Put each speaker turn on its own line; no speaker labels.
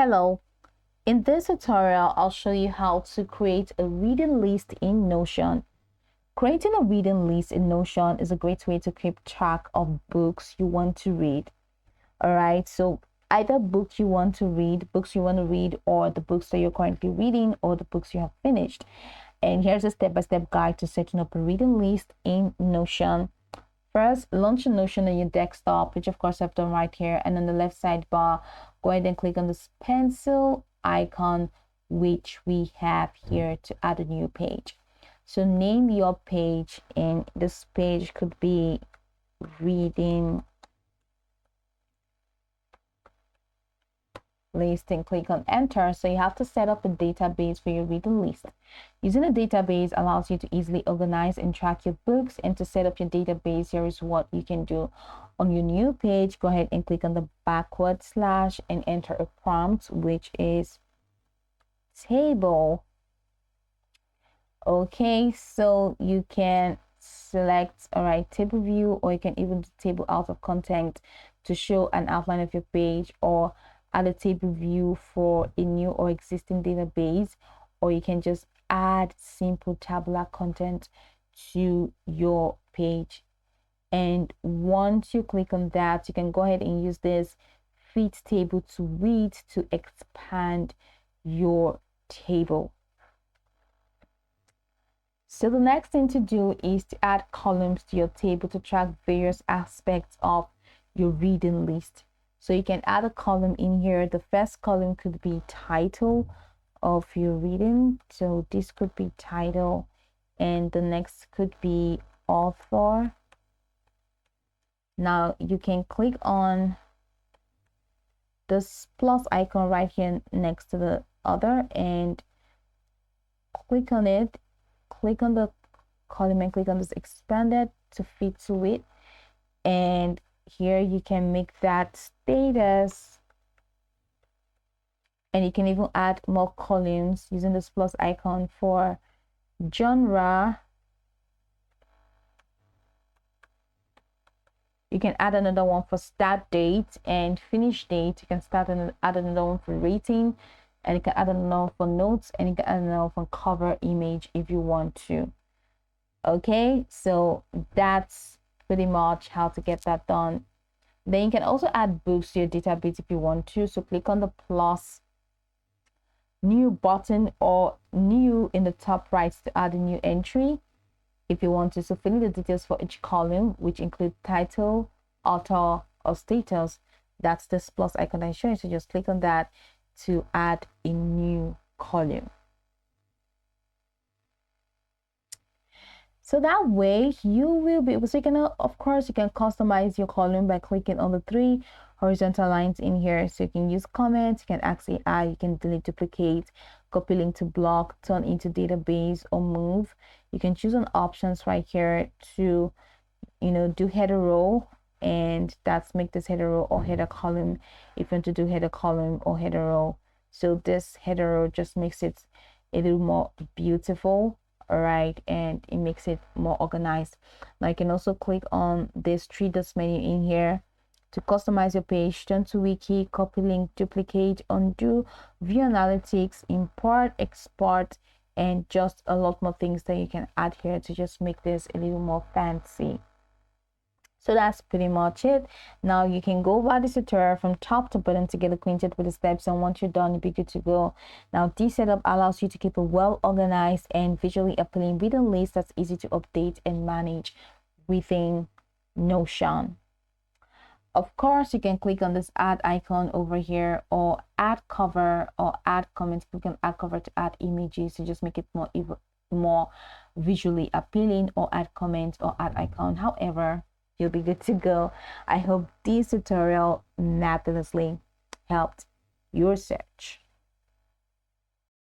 Hello, in this tutorial, I'll show you how to create a reading list in Notion. Creating a reading list in Notion is a great way to keep track of books you want to read. All right, so either books you want to read, or the books that you're currently reading, or the books you have finished. And here's a step-by-step guide to setting up a reading list in Notion. First, launch a Notion on your desktop, which of course I've done right here. And on the left sidebar, go ahead and click on this pencil icon, which we have here to add a new page. So name your page, and this page could be reading list, and click on enter. So you have to set up a database for your reading list. Using a database allows you to easily organize and track your books. And to set up your database, here is what you can do. On your new page, go ahead and click on the backward slash and enter a prompt, which is table. Okay, so you can select table view, or you can even do table out of content to show an outline of your page, or add a table view for a new or existing database, or you can just add simple tabular content to your page. And once you click on that, you can go ahead and use this fit table to read to expand your table. So the next thing to do is to add columns to your table to track various aspects of your reading list. So you can add a column in here. The first column could be title of your reading. So this could be title, and the next could be author. Now you can click on this plus icon right here next to the other and click on it. Click on the column and click on this expanded to fit to it. And here you can make that status, and you can even add more columns using this plus icon for genre. You can add another one for start date and finish date. You can add another one for rating, and you can add another one for notes, and you can add another one for cover image if you want to. Okay, so that's pretty much how to get that done. Then you can also add books to your database if you want to. So click on the plus new button, or new in the top right, to add a new entry if you want to. So fill in the details for each column, which include title, author, or status. That's this plus icon I showed you. So just click on that to add a new column. So that way you will be able, so you can, of course, you can customize your column by clicking on the 3 horizontal lines in here. So you can use comments, you can ask AI, you can delete, duplicate, copy link to block, turn into database, or move. You can choose on options right here to, do header row, and that's make this header row or header column if you want to do header column or header row. So this header row just makes it a little more beautiful. All right, and it makes it more organized. Now you can also click on this 3 dots menu in here to customize your page, turn to wiki, copy link, duplicate, undo, view analytics, import, export, and just a lot more things that you can add here to just make this a little more fancy. So that's pretty much it. Now you can go over this tutorial from top to bottom to get acquainted with the steps, and once you're done, you'll be good to go. Now this setup allows you to keep a well organized and visually appealing reading list that's easy to update and manage within Notion. Of course, you can click on this add icon over here, or add cover, or add comments. Click on add cover to add images to just make it more visually appealing, or add comments, or add icon. However, you'll be good to go. I hope this tutorial marvelously helped your search.